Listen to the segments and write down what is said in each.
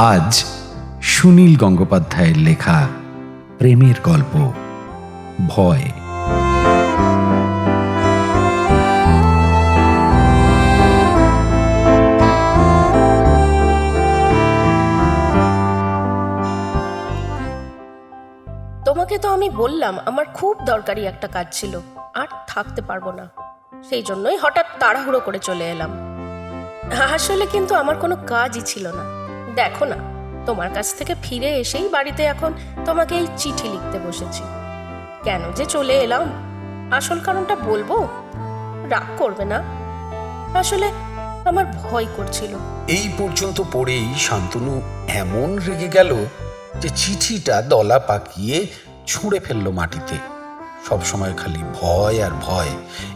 আজ সুনীল গঙ্গোপাধ্যায়ের লেখা প্রেমের গল্প ভয়। তোমাকে তো আমি বললাম আমার খুব দরকারি একটা কাজ ছিল, আর থাকতে পারবো না, সেই জন্যই হঠাৎ তাড়াহুড়ো করে চলে এলাম। আসলে কিন্তু আমার কোনো কাজই ছিল না। দেখো না, তোমার কাছ থেকে ফিরে এসেই বাড়িতে এখন তোমাকে এই চিঠি লিখতে বসেছি। কেন যে চলে এলাম, আসল কারণটা বলবো? রাগ করবে না? আসলে আমার ভয় করছিল। এই পর্যন্ত পড়েই শান্তনু এমন রেগে গেল যে চিঠিটা দলা পাকিয়ে ছুঁড়ে ফেললো মাটিতে। সবসময় খালি ভয় আর ভয়।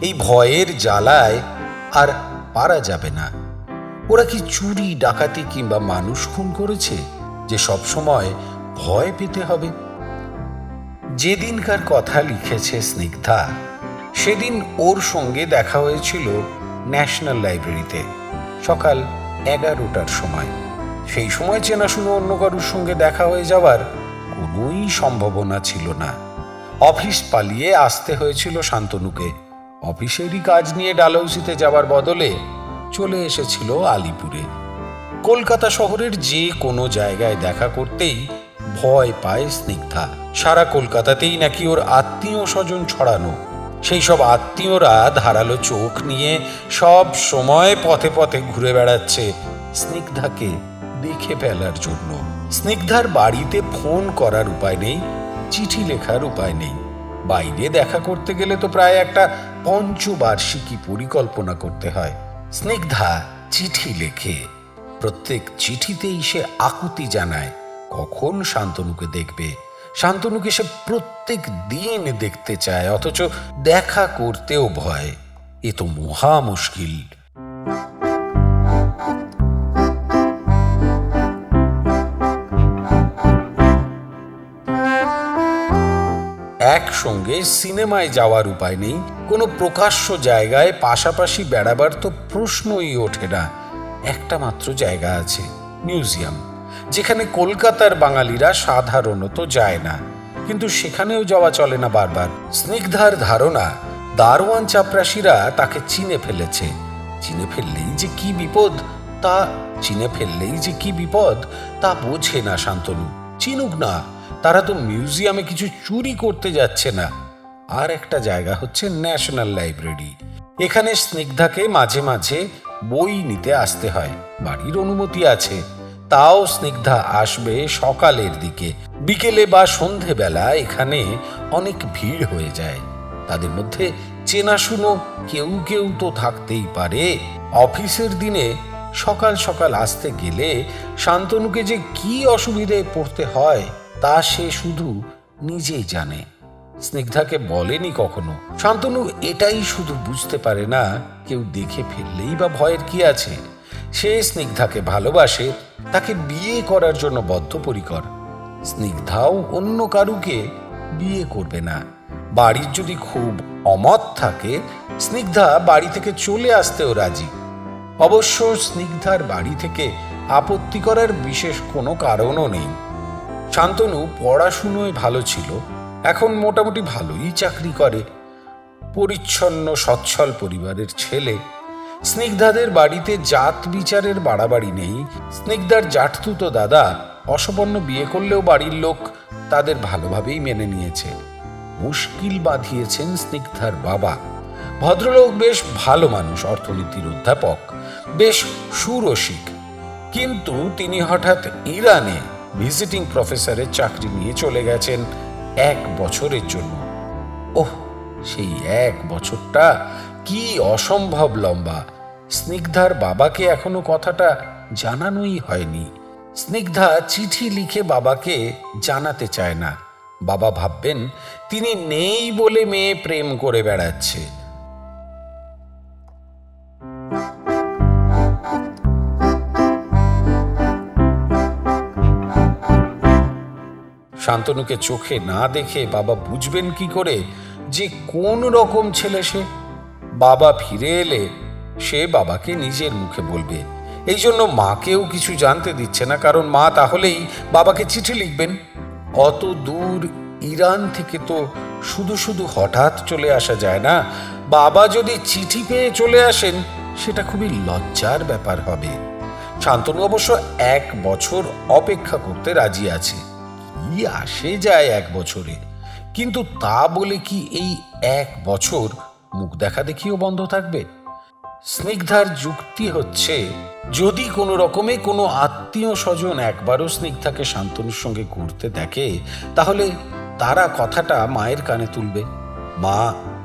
এই ভয়ের জ্বালায় আর পারা যাবে না। ওরা কি চুরি ডাকাতি কিংবা মানুষ খুন করেছে যে সবসময় ভয় পেতে হবে? যেদিনকার কথা লিখেছে স্নিগ্ধা, সেদিন ওর সঙ্গে দেখা হয়েছিল ন্যাশনাল লাইব্রেরিতে সকাল 11টার সময়। সেই সময় চেনাশুনো অন্য কারুর সঙ্গে দেখা হয়ে যাওয়ার কোনোই সম্ভাবনা ছিল না। অফিস পালিয়ে আসতে হয়েছিল শান্তনুকে। অফিসেরই কাজ নিয়ে ডালহৌসিতে যাওয়ার বদলে চলে এসেছিল আলিপুরে। কলকাতা শহরের যে কোনো জায়গায় দেখা করতেই ভয় পায় স্নিগ্ধা। সারা কলকাতাতেই নাকি ওর আত্মীয় স্বজন ছড়ানো। সেই সব আত্মীয়রা ধারালো চোখ নিয়ে সব সময় পথে পথে ঘুরে বেড়াচ্ছে স্নিগ্ধাকে দেখে ফেলার জন্য। স্নিগ্ধার বাড়িতে ফোন করার উপায় নেই, চিঠি লেখার উপায় নেই। বাইরে দেখা করতে গেলে তো প্রায় একটা পঞ্চবার্ষিকী পরিকল্পনা করতে হয়। স্নিগ্ধা চিঠি লেখে। প্রত্যেক চিঠিতেই সে আকুতি জানায় কখন শান্তনুকে দেখবে। শান্তনুকে সে প্রত্যেক দিন দেখতে চায়, অথচ দেখা করতেও ভয়। এ তো মহা মুশকিল। একসঙ্গে সিনেমায় যাওয়ার উপায় নেই, কোনো প্রকাশ্য জায়গায় পাশাপাশি বেড়াবার তো প্রশ্নই ওঠে না। একটা মাত্র জায়গা আছে, মিউজিয়াম, যেখানে কলকাতার বাঙালিরা সাধারণত যায় না, কিন্তু সেখানেও যাওয়া চলে না বারবার। স্নিগ্ধার ধারণা দারোয়ান চাপরাশিরা তাকে চিনে ফেলেছে। চিনে ফেললেই যে কি বিপদ তা বোঝে না শান্তনু। চিনুক না, তারা তো মিউজিয়ামে কিছু চুরি করতে যাচ্ছে না। আর একটা জায়গা হচ্ছে ন্যাশনাল লাইব্রেরি। এখানে স্নিগ্ধাকে মাঝে মাঝে বই নিতে আসতে হয়। বাড়ির অনুমতি আছে, তাও স্নিগ্ধা আসবে সকালের দিকে। বিকেলে বা সন্ধেবেলা এখানে অনেক ভিড় হয়ে যায়। তাদের মধ্যে চেনাশুনো কেউ কেউ তো থাকতেই পারে। অফিসের দিনে সকাল সকাল আসতে গেলে শান্তনুকে যে কি অসুবিধায় পড়তে হয় তা সে শুধু নিজেই জানে, স্নিগ্ধাকে বলেনি কখনো। শান্তনু এটাই শুধু বুঝতে পারে না, কেউ দেখে ফেললেই বা ভয়ের কি আছে। সে স্নিগ্ধাকে ভালোবাসে, তাকে বিয়ে করার জন্য বদ্ধপরিকর। স্নিগ্ধাও অন্য কারুকে বিয়ে করবে না। বাড়ির যদি খুব অমত থাকে, স্নিগ্ধা বাড়ি থেকে চলে আসতেও রাজি। অবশ্য স্নিগ্ধার বাড়ি থেকে আপত্তি করার বিশেষ কোনো কারণও নেই। শান্তনু পড়াশুনোয় ভালো ছিল, এখন মোটামুটি ভালোই চাকরি করে। পরিচ্ছন্ন সচ্ছল পরিবারের ছেলে। স্নিগ্ধাদের বাড়িতে জাত বিচারের বাড়াবাড়ি নেই। স্নিগ্ধার জাঠতুতো দাদা অসবর্ণ বিয়ে করলেও বাড়ির লোক তাদের ভালোভাবেই মেনে নিয়েছে। মুশকিল বাঁধিয়েছেন স্নিগ্ধার বাবা। ভদ্রলোক, বেশ ভালো মানুষ, অর্থনীতির অধ্যাপক, বেশ সুরসিক। কিন্তু তিনি হঠাৎ ইরানে ভিজিটিং প্রফেসরের চাকরি নিয়ে চলে গেছেন 1 বছরের জন্য। ওহ, সেই 1 বছরটা কি অসম্ভব লম্বা। স্নিগ্ধার বাবাকে এখনো কথাটা জানানোই হয়নি। স্নিগ্ধা চিঠি লিখে বাবাকে জানাতে চায় না। বাবা ভাববেন তিনি নেই বলে মেয়ে প্রেম করে বেড়াচ্ছে। শান্তনুকে চোখে না দেখে বাবা বুঝবেন কি করে যে কোন রকম ছেলে সে? বাবা ফিরে এলে সে বাবাকে নিজের মুখে বলবে, এই জন্য মাকেও কিছু জানতে দিচ্ছে না, কারণ মা তাহলেই বাবাকে চিঠি লিখবেন। অত দূর ইরান থেকে তো শুধু শুধু হঠাৎ চলে আসা যায় না। বাবা যদি চিঠি পেয়ে চলে আসেন সেটা খুবই লজ্জার ব্যাপার হবে। শান্তনু অবশ্য 1 বছর অপেক্ষা করতে রাজি আছে। কি আসে যায় 1 বছরে, কিন্তু তা বলে কি এই 1 বছর মুখ দেখা দেখিও বন্ধ থাকবে? স্নিগ্ধার যুক্তি হচ্ছে, যদি কোনো রকমে কোনো আত্মীয় স্বজন একবারও স্নিগ্ধাকে শান্তনুর সঙ্গে ঘুরতে দেখে, তাহলে তারা কথাটা মায়ের কানে তুলবে। মা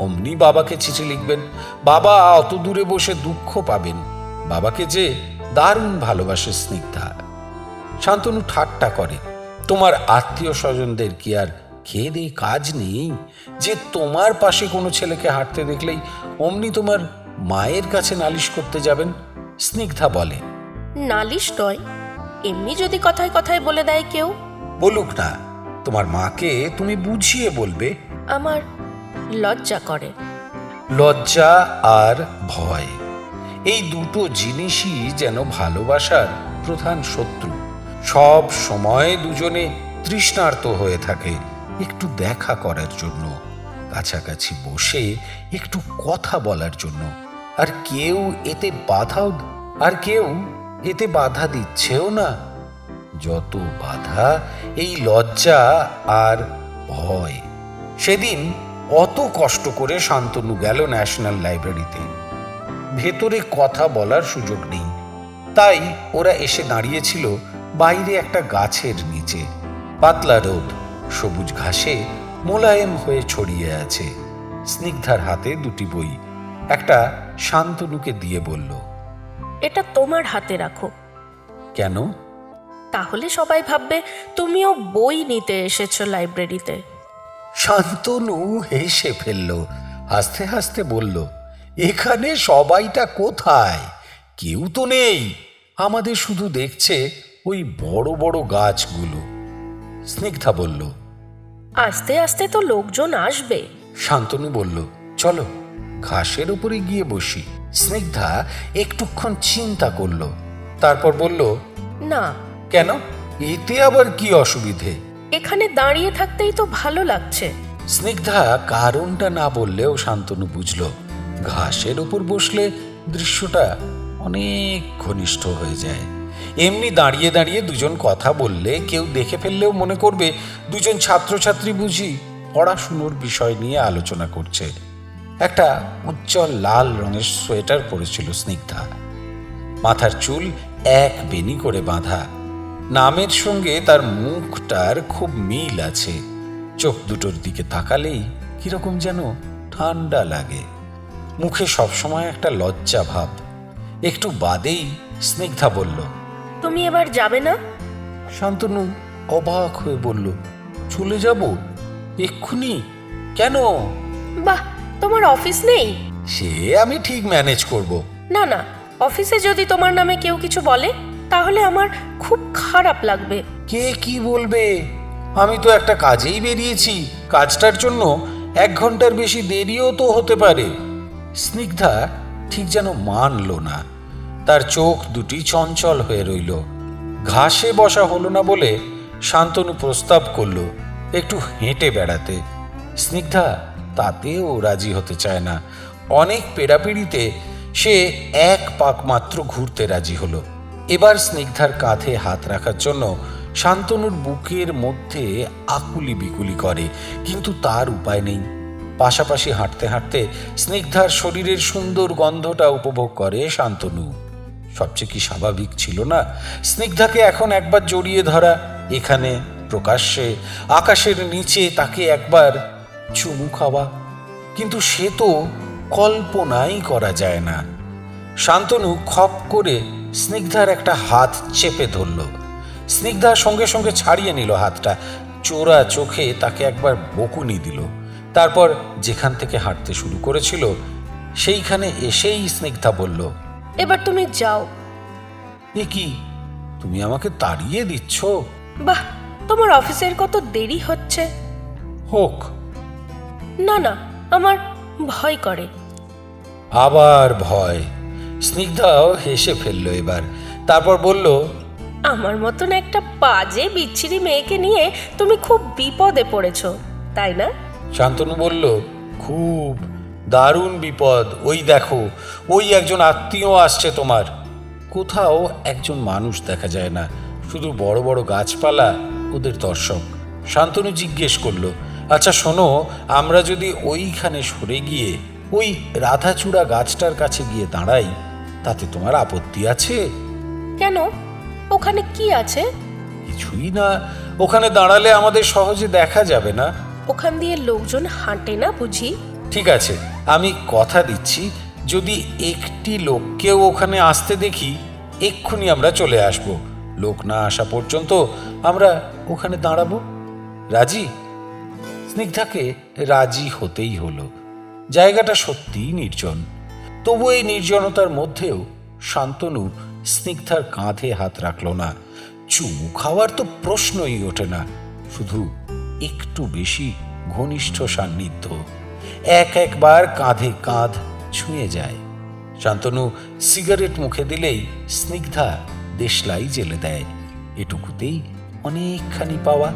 অমনি বাবাকে চিঠি লিখবেন। বাবা অত দূরে বসে দুঃখ পাবেন। বাবাকে যে দারুণ ভালোবাসে স্নিগ্ধা। শান্তনু ঠাট্টা করে, তোমার আত্মীয় স্বজনদের কি আর খেয়ে দিয়ে কাজ নেই যে তোমার পাশে কোনো ছেলেকে হাঁটতে দেখলেই অমনি তোমার মায়ের কাছে নালিশ করতে যাবেন? স্নিগ্ধা বলে, নালিশ নয়, এমনি যদি কথায় কথায় বলে দেয় কেউ। বলুক না, তোমার মাকে তুমি বুঝিয়ে বলবে। আমার লজ্জা করে। লজ্জা আর ভয়, এই দুটো জিনিসই যেন ভালোবাসার প্রধান শত্রু। সব সময় দুজনে তৃষ্ণার্ত হয়ে থাকে একটু দেখা করার জন্য, কাছাকাছি বসে একটু কথা বলার জন্য। আর কেউ এতে বাধা দিচ্ছেও না। যত বাধা এই লজ্জা আর ভয়। সেদিন অত কষ্ট করে শান্তনু গেল ন্যাশনাল লাইব্রেরিতে। ভেতরে কথা বলার সুযোগ নেই, তাই ওরা এসে দাঁড়িয়েছিল বাইরে একটা গাছের নিচে। পাতলা রোদ, সবুজ ঘাসে মোলায়েম হয়ে ছড়িয়ে আছে। স্নিগ্ধার হাতে 2টি বই। একটা শান্তনুকে দিয়ে বলল, এটা তোমার হাতে রাখো। কেন? তাহলে সবাই ভাববে তুমিও বই নিতে এসেছো লাইব্রেরিতে। শান্তনু হেসে ফেলল, হাসতে হাসতে বলল, এখানে সবাইটা কোথায়? কেউ তো নেই, আমাদের শুধু দেখছে ওই বড় বড় গাছগুলো। স্নিগ্ধা বলল, আস্তে আস্তে তো লোকজন আসবে। শান্তনু বলল, চলো ঘাসের উপরে গিয়ে বসি। স্নিগ্ধা একটুক্ষণ চিন্তা করল, তারপর বলল, না। কেন? এতে আবার কি অসুবিধে? এখানে দাঁড়িয়ে থাকতেই তো ভালো লাগছে। স্নিগ্ধা কারণটা না বললেও শান্তনু বুঝল, ঘাসের উপর বসলে দৃশ্যটা অনেক ঘনিষ্ঠ হয়ে যায়। এমনি দাঁড়িয়ে দাঁড়িয়ে দুজন কথা বললে কেউ দেখে ফেললেও মনে করবে দুজন ছাত্রছাত্রী বুঝি পড়াশুনোর বিষয় নিয়ে আলোচনা করছে। একটা উজ্জ্বল লাল রঙের সোয়েটার পরেছিল স্নিগ্ধা। মাথার চুল এক বেনি করে বাঁধা। নামের সঙ্গে তার মুখটার খুব মিল আছে। চোখ দুটোর দিকে তাকালেই কিরকম যেন ঠান্ডা লাগে। মুখে সবসময় একটা লজ্জা ভাব। একটু বাদেই স্নিগ্ধা বলল, তুমি এবার যাবে না? শান্তনু অবাক হয়ে বলল, চলে যাব এক্ষুনি? কেন? বাহ, তোমার অফিস নেই? সে আমি ঠিক ম্যানেজ করব। না না, অফিসে যদি তোমার নামে কেউ কিছু বলে তাহলে আমার খুব খারাপ লাগবে। কে কি বলবে? আমি তো একটা কাজেই বেরিয়েছি, কাজটার জন্য 1 ঘন্টার বেশি দেরিও তো হতে পারে। স্নিগ্ধা ঠিক যেন মানল না। তার চোখ দুটি চঞ্চল হয়ে রইল। ঘাসে বসা হলো না বলে শান্তনু প্রস্তাব করল একটু হেঁটে বেড়াতে। স্নিগ্ধা তাতেও রাজি হতে চায় না। অনেক পেড়াপিড়িতে সে 1 পাক মাত্র ঘুরতে রাজি হলো। এবার স্নিগ্ধার কাঁধে হাত রাখার জন্য শান্তনুর বুকের মধ্যে আকুলি বিকুলি করে, কিন্তু তার উপায় নেই। পাশাপাশি হাঁটতে হাঁটতে স্নিগ্ধার শরীরের সুন্দর গন্ধটা উপভোগ করে শান্তনু। সবচেয়ে কি স্বাভাবিক ছিল না স্নিগ্ধাকে এখন একবার জড়িয়ে ধরা, এখানে প্রকাশ্যে আকাশের নিচে তাকে একবার চুমু খাওয়া? কিন্তু সে তো কল্পনাই করা যায় না। শান্তনু খপ করে স্নিগ্ধার একটা হাত চেপে ধরল। স্নিগ্ধা সঙ্গে সঙ্গে ছাড়িয়ে নিল হাতটা। চোরা চোখে তাকে একবার বকুনি দিল। তারপর যেখান থেকে হাঁটতে শুরু করেছিল সেইখানে এসেই স্নিগ্ধা বলল, এবার তুমি যাও। এ কি, তুমি আমাকে তাড়িয়ে দিচ্ছ? বাহ, তোমার অফিসের কত দেরি হচ্ছে। হোক। না না, আমার ভয় করে। আবার ভয়? স্নিগ্ধাও হেসে ফেলল এবার। তারপর বলল, আমার মতন একটা বাজে বিচ্ছিরি মেয়েকে নিয়ে তুমি খুব বিপদে পড়েছো, তাই না? শান্তনু বলল, খুব দারুণ বিপদ। ওই দেখো, ওই একজন আত্মীয় আসছে তোমার। কোথাও একজন মানুষ দেখা যায় না, শুধু বড় বড় গাছপালা ওদের দর্শক। শান্তনু জিজ্ঞেস করলো, আচ্ছা শোনো, আমরা যদি ওইখানে সরে গিয়ে ওই রাধাচূড়া গাছটার কাছে গিয়ে দাঁড়াই, তাতে তোমার আপত্তি আছে? কেন? ওখানে কি আছে? কিছুই না, ওখানে দাঁড়ালে আমাদের সহজে দেখা যাবে না। ওখান দিয়ে লোকজন হাঁটে না বুঝি? ঠিক আছে, আমি কথা দিচ্ছি, যদি একটি লোককেও ওখানে আসতে দেখি, এক্ষুনি আমরা চলে আসব। লোক না আসা পর্যন্ত আমরা ওখানে দাঁড়াবো। রাজি? স্নিগ্ধাকে রাজি হতেই হলো। জায়গাটা সত্যিই নির্জন, তবু এই নির্জনতার মধ্যেও শান্তনু স্নিগ্ধার কাঁধে হাত রাখল না। চুমু খাওয়ার তো প্রশ্নই ওঠে না, শুধু একটু বেশি ঘনিষ্ঠ সান্নিধ্য। একবার কাঁধে কাঁধ ছুঁয়ে যায়। শান্তনু সিগারেট মুখে দিলেই স্নিগ্ধা দেশলাই জেলে দেয়। এটুকুতেই অনেকখানি পাওয়া।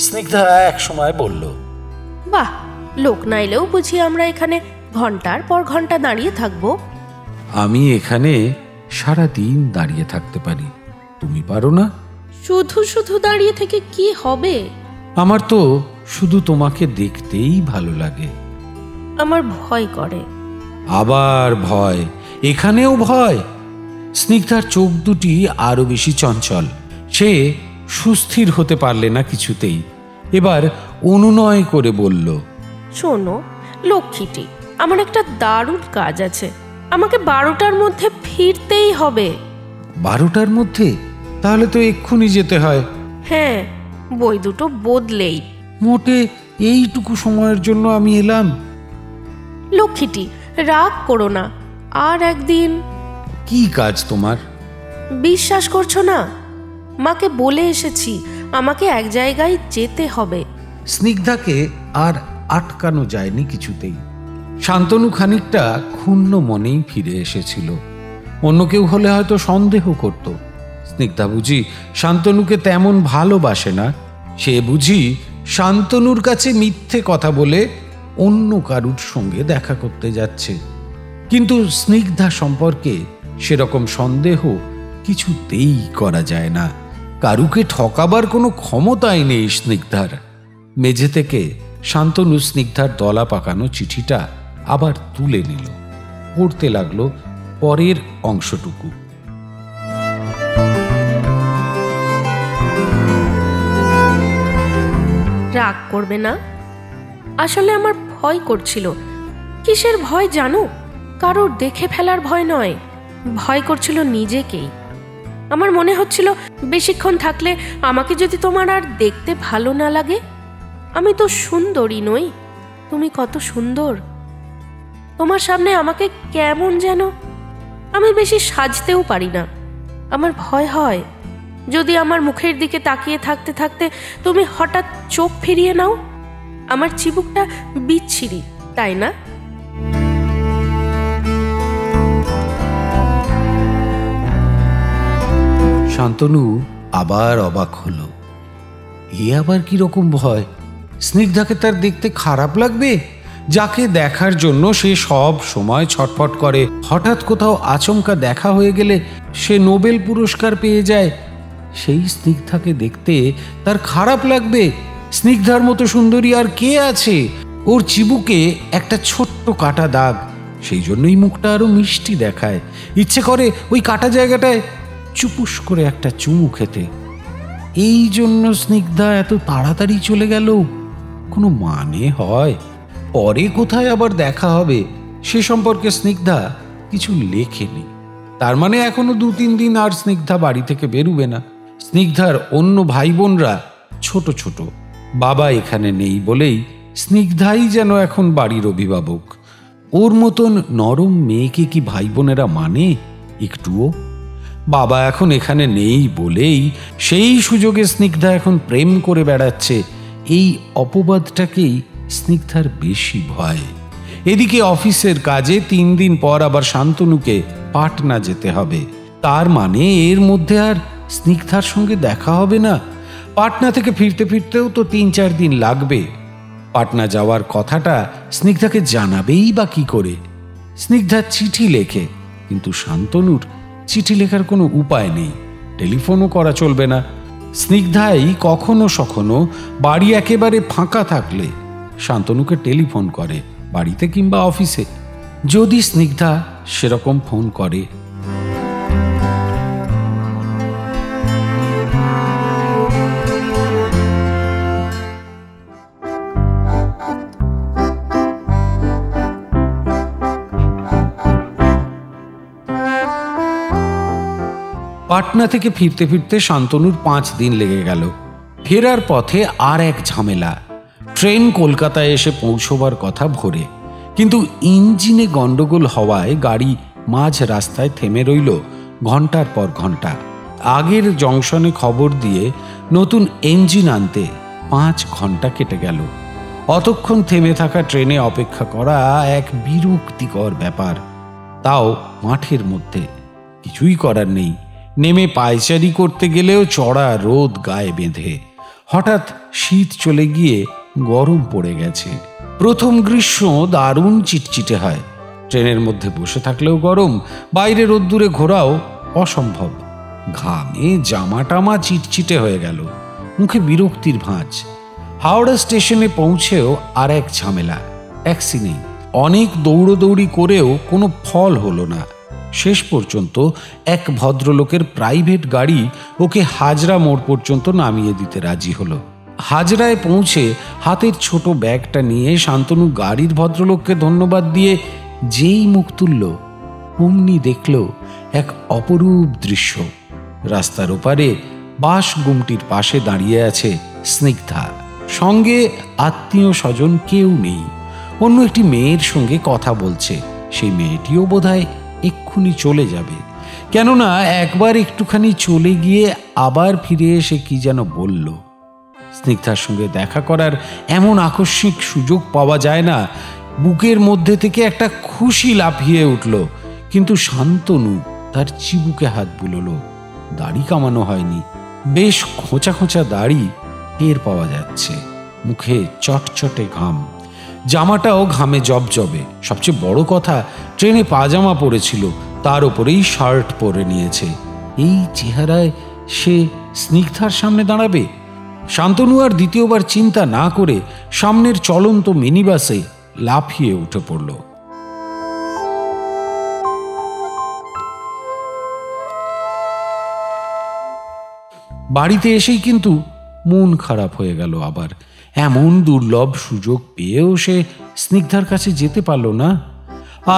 স্নিগ্ধা এক সময় বলল, বাহ, লোক না এলেও বুঝি আমরা এখানে ঘন্টার পর ঘন্টা দাঁড়িয়ে থাকবো? আমি এখানে সারা দিন দাঁড়িয়ে থাকতে পারি, তুমি পারো না? শুধু শুধু দাঁড়িয়ে থেকে কি হবে? আমার তো শুধু তোমাকে দেখতেই ভালো লাগে। আমার ভয় করে। আবার ভয়? এখানেও ভয়? স্নিগ্ধার চোখ দুটি আরো বেশি চঞ্চল। সে সুস্থির হতে পারলে না কিছুতেই। এবার অনুনয় করে বলল, শোনো লক্ষ্মীটি, আমার একটা দারুণ কাজ আছে, আমাকে 12টার মধ্যে ফিরতেই হবে। 12টার মধ্যে? তাহলে তো এক্ষুনি যেতে হয়। হ্যাঁ, বই দুটো বদলেই। মোটে এইটুকু সময়ের জন্য আমি এলাম। লক্ষ্মীটি, রাগ করো না, আর একদিন। কি কাজ তোমার? বিশ্বাস করছো না? মাকে বলে এসেছি আমাকে এক জায়গায় যেতে হবে। স্নিগ্ধাকে আর আটকানো যায়নি কিছুতেই। শান্তনু খানিকটা ক্ষুণ্ণ মনেই ফিরে এসেছিল। অন্য কেউ হলে হয়তো সন্দেহ করত। স্নিগ্ধা বুঝি শান্তনুকে তেমন ভালোবাসে না। সে বুঝি শান্তনুর কাছে মিথ্যে কথা বলে অন্য কারুর সঙ্গে দেখা করতে যাচ্ছে। কিন্তু স্নিগ্ধা সম্পর্কে সেরকম সন্দেহ কিছুতেই করা যায় না। কারুকে ঠকাবার কোনো ক্ষমতাই নেই স্নিগ্ধার। মেঝে থেকে শান্তনু স্নিগ্ধার দলা পাকানো চিঠিটা আবার তুলে নিল, পড়তে লাগলো পরের অংশটুকু। রাগ করবে না, আসলে আমার ভয় করছিল। কিসের ভয় জানো? কারোর দেখে ফেলার ভয় নয়, ভয় করছিল নিজেকেই। আমার মনে হচ্ছিল বেশিক্ষণ থাকলে আমাকে যদি তোমার আর দেখতে ভালো না লাগে। আমি তো সুন্দরী নই, তুমি কত সুন্দর। তোমার সামনে আমাকে কেমন যেন, আমি বেশি সাজতেও পারি না। আমার ভয় হয় যদি আমার মুখের দিকে তাকিয়ে থাকতে থাকতে তুমি হঠাৎ চোখ ফিরিয়ে নাও। আমার চিবুকটা বিচ্ছিরি, তাই না? শান্তনু আবার অবাক হলো। এ আবার কি রকম ভয়? স্নিগ্ধাকে তার দেখতে খারাপ লাগবে? যাকে দেখার জন্য সে সব সময় ছটফট করে, হঠাৎ কোথাও আচমকা দেখা হয়ে গেলে সে নোবেল পুরস্কার পেয়ে যায়, সেই স্নিগ্ধাকে দেখতে তার খারাপ লাগবে? স্নিগ্ধার মতো সুন্দরী আর কে আছে? ওর চিবুকে একটা ছোট্ট কাটা দাগ, সেই জন্যই মুখটা আরো মিষ্টি দেখায়। ইচ্ছে করে ওই কাটা জায়গাটায় চুপুস করে একটা চুমু খেতে। এই জন্য স্নিগ্ধা এত তাড়াতাড়ি চলে গেল? কোনো মানে হয়? পরে কোথায় আবার দেখা হবে সে সম্পর্কে স্নিগ্ধা কিছু লেখেনি। তার মানে এখনো 2-3 দিন আর স্নিগ্ধা বাড়ি থেকে বেরুবে না। স্নিগ্ধার অন্য ভাই বোনরা ছোট ছোট, বাবা এখানে নেই বলেই স্নিগ্ধাই যেন এখন বাড়ির অভিভাবক। ওর মতন নরম মেয়েকে কি ভাই বোনেরা মানে একটুও? বাবা এখন এখানে নেই বলেই সেই সুযোগে স্নিগ্ধা এখন প্রেম করে বেড়াচ্ছে। এই অপবাদটাকেই স্নিগ্ধার বেশি ভয়। এদিকে অফিসের কাজে 3 দিন পর আবার শান্তনুকে পাটনা যেতে হবে। তার মানে এর মধ্যে আর স্নিগ্ধার সঙ্গে দেখা হবে না। পাটনা থেকে ফিরতে ফিরতেও তো 3-4 দিন লাগবে। পাটনা যাওয়ার কথাটা স্নিগ্ধাকে জানাবেই বা কি করে? স্নিগ্ধা চিঠি লেখে, কিন্তু শান্তনুর চিঠি লেখার কোনো উপায় নেই, টেলিফোনও করা চলবে না। স্নিগ্ধাই কখনো সখনো বাড়ি একেবারে ফাঁকা থাকলে শান্তনুকে টেলিফোন করে, বাড়িতে কিংবা অফিসে। যদি স্নিগ্ধা সেরকম ফোন করে। পাটনা থেকে ফিরতে ফিরতে শান্তনুর 5 দিন লেগে গেল। ফেরার পথে আর এক ঝামেলা। ট্রেন কলকাতায় এসে পৌঁছবার কথা ভোরে, কিন্তু ইঞ্জিনে গন্ডগোল হওয়ায় গাড়ি মাঝ রাস্তায় থেমে রইল ঘন্টার পর ঘন্টা। আগের জংশনে খবর দিয়ে নতুন ইঞ্জিন আনতে 5 ঘন্টা কেটে গেল। অতক্ষণ থেমে থাকা ট্রেনে অপেক্ষা করা এক বিরক্তিকর ব্যাপার, তাও মাঠের মধ্যে। কিছুই করার নেই, নেমে পায়চারি করতে গেলেও চড়া রোদ গায়ে বেঁধে। হঠাৎ শীত চলে গিয়ে গরম পড়ে গেছে। প্রথম গ্রীষ্ম দারুণ চিটচিটে হয়, ট্রেনের মধ্যে বসে থাকলেও গরম, বাইরে রোদ্দুরে ঘোরাও অসম্ভব। ঘামে জামা টামা চিটচিটে হয়ে গেল, মুখে বিরক্তির ভাঁজ। হাওড়া স্টেশনে পৌঁছেও আর এক ঝামেলা, ট্যাক্সি নেই। অনেক দৌড়দৌড়ি করেও কোনো ফল হলো না। শেষ পর্যন্ত এক ভদ্রলোকের প্রাইভেট গাড়ি ওকে হাজরা মোড় পর্যন্ত নামিয়ে দিতে রাজি হলো। হাজরায় পৌঁছে হাতের ছোট ব্যাগটা নিয়ে শান্তনু গাড়ির ভদ্রলোককে ধন্যবাদ দিয়ে যেই মুখ তুলল, অমনি দেখল এক অপরূপ দৃশ্য। রাস্তার ওপারে বাঁশ গুমটির পাশে দাঁড়িয়ে আছে স্নিগ্ধা। সঙ্গে আত্মীয় স্বজন কেউ নেই। অন্য একটি মেয়ের সঙ্গে কথা বলছে। সেই মেয়েটিও বোধহয় এক্ষুনি চলে যাবে, কেননা একবার একটুখানি চলে গিয়ে আবার ফিরে এসে কি যেন বলল। স্নিগ্ধার সঙ্গে দেখা করার এমন আকস্মিক সুযোগ পাওয়া যায় না। বুকের মধ্যে থেকে একটা খুশি লাফিয়ে উঠল, কিন্তু শান্তনু তার চিবুকে হাত বুলল। দাড়ি কামানো হয়নি, বেশ খোঁচা খোঁচা দাড়ি টের পাওয়া যাচ্ছে। মুখে চটচটে ঘাম, জামাটাও ঘামে জবজবে। সবচেয়ে বড় কথা, ট্রেনে পাজামা পরেছিল, তার উপরেই শার্ট পরে নিয়েছে। এই চেহারায় সে স্নিগ্ধার সামনে দাঁড়াবে? শান্তনু আর দ্বিতীয়বার চিন্তা না করে সামনের চলন্ত মিনিবাসে লাফিয়ে উঠে পড়ল। বাড়িতে এসেই কিন্তু মন খারাপ হয়ে গেল আবার। এমন দুর্লভ সুযোগ পেয়েও সে স্নিগ্ধার কাছে যেতে পারল না।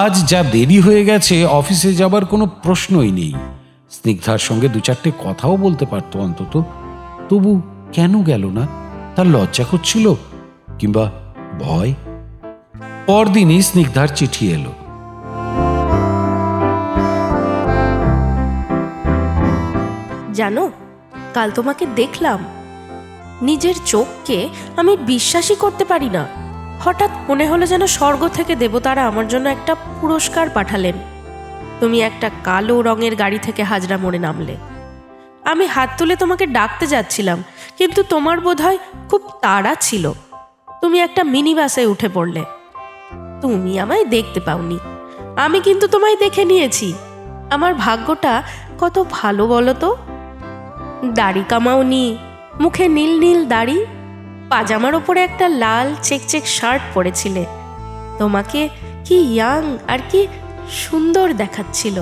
আজ যা দেরি হয়ে গেছে, অফিসে যাবার কোনো প্রশ্নই নেই। স্নিগ্ধার সঙ্গে 2-4টে কথাও বলতে পারত অন্তত। তবু কেন গেল না? তার লজ্জা করছিল, কিংবা ভয়? পরদিনই স্নিগ্ধার চিঠি এলো। জানো, কাল তোমাকে দেখলাম, নিজের চোখকে আমি বিশ্বাসই করতে পারি না। হঠাৎ মনে হলো যেন স্বর্গ থেকে দেবতারা আমার জন্য একটা পুরস্কার পাঠালেন। তুমি একটা কালো রঙের গাড়ি থেকে হাজরা মোড়ে নামলে। আমি হাত তুলে তোমাকে ডাকতে যাচ্ছিলাম, কিন্তু তোমার বোধহয় খুব তাড়া ছিল। তুমি একটা মিনি বাসে উঠে পড়লে। তুমি আমায় দেখতে পাওনি, আমি কিন্তু তোমায় দেখে নিয়েছি। আমার ভাগ্যটা কত ভালো বলো তো। দাড়ি কামাওনি, মুখে নীল নীল দাড়ি, পাজামার ওপরে একটা লাল চেকচেক শার্ট পরেছিলে। তোমাকে কি ইয়াং আর কি সুন্দর দেখাচ্ছিল।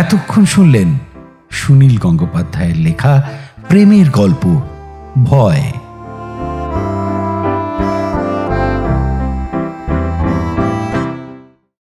এতক্ষণ শুনলেন সুনীল গঙ্গোপাধ্যায়ের লেখা প্রেমের গল্প ভয়।